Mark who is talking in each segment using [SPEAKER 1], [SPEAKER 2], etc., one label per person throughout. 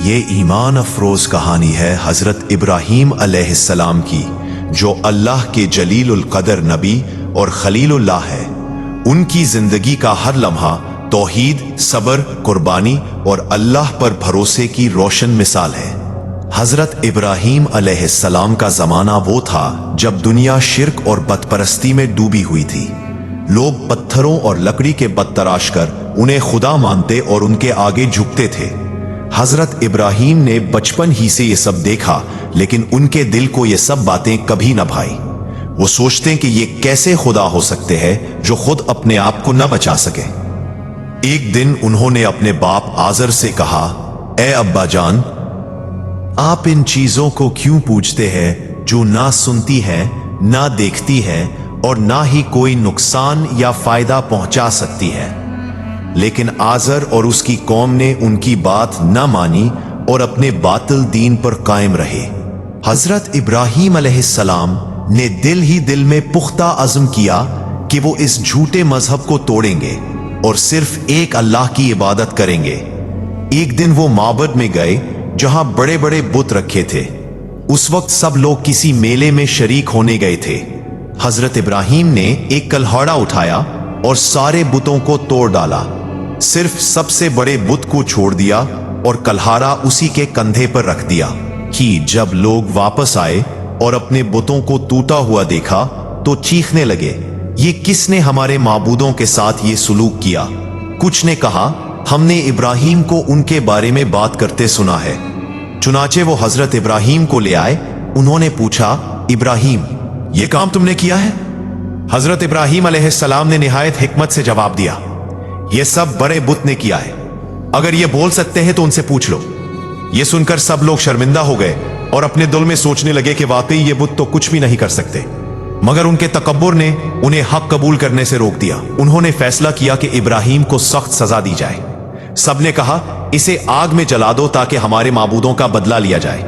[SPEAKER 1] یہ ایمان افروز کہانی ہے حضرت ابراہیم علیہ السلام کی، جو اللہ کے جلیل القدر نبی اور خلیل اللہ ہے۔ ان کی زندگی کا ہر لمحہ توحید، صبر، قربانی اور اللہ پر بھروسے کی روشن مثال ہے۔ حضرت ابراہیم علیہ السلام کا زمانہ وہ تھا جب دنیا شرک اور بت پرستی میں ڈوبی ہوئی تھی۔ لوگ پتھروں اور لکڑی کے بت تراش کر انہیں خدا مانتے اور ان کے آگے جھکتے تھے۔ حضرت ابراہیم نے بچپن ہی سے یہ سب دیکھا، لیکن ان کے دل کو یہ سب باتیں کبھی نہ بھائی۔ وہ سوچتے ہیں کہ یہ کیسے خدا ہو سکتے ہیں جو خود اپنے آپ کو نہ بچا سکے۔ ایک دن انہوں نے اپنے باپ آزر سے کہا، اے ابا جان، آپ ان چیزوں کو کیوں پوجتے ہیں جو نہ سنتی ہیں، نہ دیکھتی ہیں اور نہ ہی کوئی نقصان یا فائدہ پہنچا سکتی ہیں؟ لیکن آزر اور اس کی قوم نے ان کی بات نہ مانی اور اپنے باطل دین پر قائم رہے۔ حضرت ابراہیم علیہ السلام نے دل ہی دل میں پختہ عزم کیا کہ وہ اس جھوٹے مذہب کو توڑیں گے اور صرف ایک اللہ کی عبادت کریں گے۔ ایک دن وہ معبد میں گئے جہاں بڑے بڑے بت رکھے تھے۔ اس وقت سب لوگ کسی میلے میں شریک ہونے گئے تھے۔ حضرت ابراہیم نے ایک کلہاڑا اٹھایا اور سارے بتوں کو توڑ ڈالا، صرف سب سے بڑے بت کو چھوڑ دیا اور کلہاڑا اسی کے کندھے پر رکھ دیا۔ جب لوگ واپس آئے اور اپنے بتوں کو ٹوٹا ہوا دیکھا تو چیخنے لگے، یہ کس نے ہمارے معبودوں کے ساتھ یہ سلوک کیا؟ کچھ نے کہا، ہم نے ابراہیم کو ان کے بارے میں بات کرتے سنا ہے۔ چنانچہ وہ حضرت ابراہیم کو لے آئے۔ انہوں نے پوچھا، ابراہیم، یہ کام تم نے کیا ہے؟ حضرت ابراہیم علیہ السلام نے نہایت حکمت سے جواب دیا، یہ سب بڑے بت نے کیا ہے۔ اگر یہ بول سکتے ہیں تو ان سے پوچھ لو۔ یہ سن کر سب لوگ شرمندہ ہو گئے اور اپنے دل میں سوچنے لگے کہ واقعی یہ بت تو کچھ بھی نہیں کر سکتے، مگر ان کے تکبر نے انہیں حق قبول کرنے سے روک دیا۔ انہوں نے فیصلہ کیا کہ ابراہیم کو سخت سزا دی جائے۔ سب نے کہا، اسے آگ میں جلا دو تاکہ ہمارے معبودوں کا بدلہ لیا جائے۔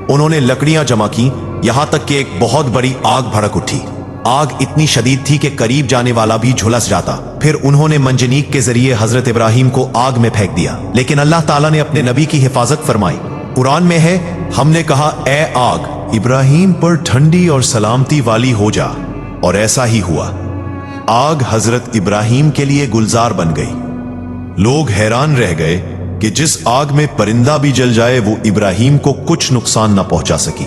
[SPEAKER 1] انہوں نے لکڑیاں جمع کی، یہاں تک کہ ایک بہت بڑی آگ بھڑک اٹھی۔ آگ اتنی شدید تھی کہ قریب جانے والا بھی جھلس جاتا۔ پھر انہوں نے منجنیق کے ذریعے حضرت ابراہیم کو آگ میں پھینک دیا، لیکن اللہ تعالیٰ نے اپنے نبی کی حفاظت فرمائی۔ قرآن میں ہے، ہم نے کہا، اے آگ، ابراہیم پر ٹھنڈی اور سلامتی والی ہو جا، اور ایسا ہی ہوا۔ آگ حضرت ابراہیم کے لیے گلزار بن گئی۔ لوگ حیران رہ گئے کہ جس آگ میں پرندہ بھی جل جائے وہ ابراہیم کو کچھ نقصان نہ پہنچا سکی۔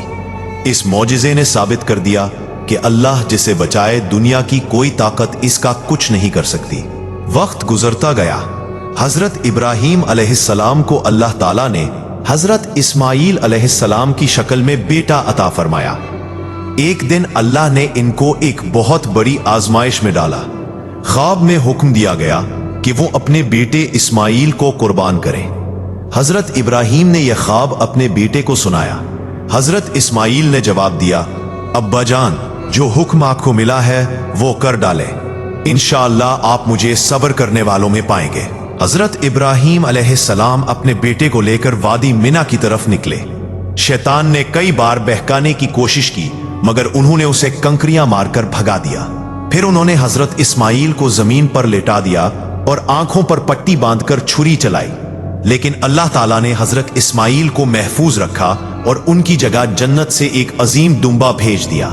[SPEAKER 1] اس معجزے نے ثابت کر دیا کہ اللہ جسے بچائے، دنیا کی کوئی طاقت اس کا کچھ نہیں کر سکتی۔ وقت گزرتا گیا۔ حضرت ابراہیم علیہ السلام کو اللہ تعالیٰ نے حضرت اسماعیل علیہ السلام کی شکل میں بیٹا عطا فرمایا۔ ایک دن اللہ نے ان کو ایک بہت بڑی آزمائش میں ڈالا۔ خواب میں حکم دیا گیا کہ وہ اپنے بیٹے اسماعیل کو قربان کریں۔ حضرت ابراہیم نے یہ خواب اپنے بیٹے کو سنایا۔ حضرت اسماعیل نے جواب دیا، ابا جان، جو حکم آپ کو ملا ہے وہ کر ڈالے، انشاءاللہ آپ مجھے صبر کرنے والوں میں پائیں گے۔ حضرت ابراہیم علیہ السلام اپنے بیٹے کو لے کر وادی منا کی طرف نکلے۔ شیطان نے کئی بار بہکانے کی کوشش کی، مگر انہوں نے اسے کنکریاں مار کر بھگا دیا۔ پھر انہوں نے حضرت اسماعیل کو زمین پر لٹا دیا اور آنکھوں پر پٹی باندھ کر چھری چلائی، لیکن اللہ تعالیٰ نے حضرت اسماعیل کو محفوظ رکھا اور ان کی جگہ جنت سے ایک عظیم دمبا بھیج دیا۔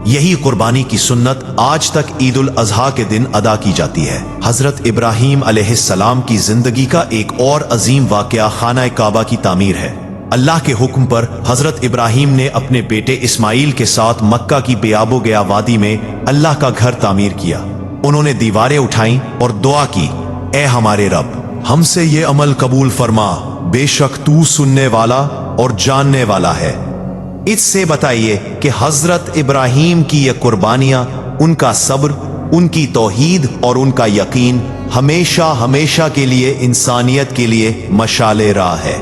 [SPEAKER 1] یہی قربانی کی سنت آج تک عید الاضحیٰ کے دن ادا کی جاتی ہے۔ حضرت ابراہیم علیہ السلام کی زندگی کا ایک اور عظیم واقعہ خانہ کعبہ کی تعمیر ہے۔ اللہ کے حکم پر حضرت ابراہیم نے اپنے بیٹے اسماعیل کے ساتھ مکہ کی بیاب و گیا وادی میں اللہ کا گھر تعمیر کیا۔ انہوں نے دیواریں اٹھائیں اور دعا کی، اے ہمارے رب، ہم سے یہ عمل قبول فرما، بے شک تو سننے والا اور جاننے والا ہے۔ اس سے بتائیے کہ حضرت ابراہیم کی یہ قربانیاں، ان کا صبر، ان کی توحید اور ان کا یقین ہمیشہ ہمیشہ کے لیے انسانیت کے لیے مشعل راہ ہے۔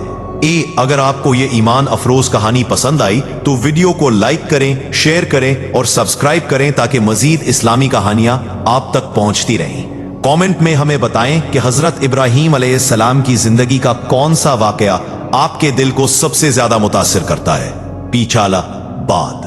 [SPEAKER 1] اگر آپ کو یہ ایمان افروز کہانی پسند آئی تو ویڈیو کو لائک کریں، شیئر کریں اور سبسکرائب کریں تاکہ مزید اسلامی کہانیاں آپ تک پہنچتی رہیں۔ کامنٹ میں ہمیں بتائیں کہ حضرت ابراہیم علیہ السلام کی زندگی کا کون سا واقعہ آپ کے دل کو سب سے زیادہ متاثر کرتا ہے۔ پیچھالا بات۔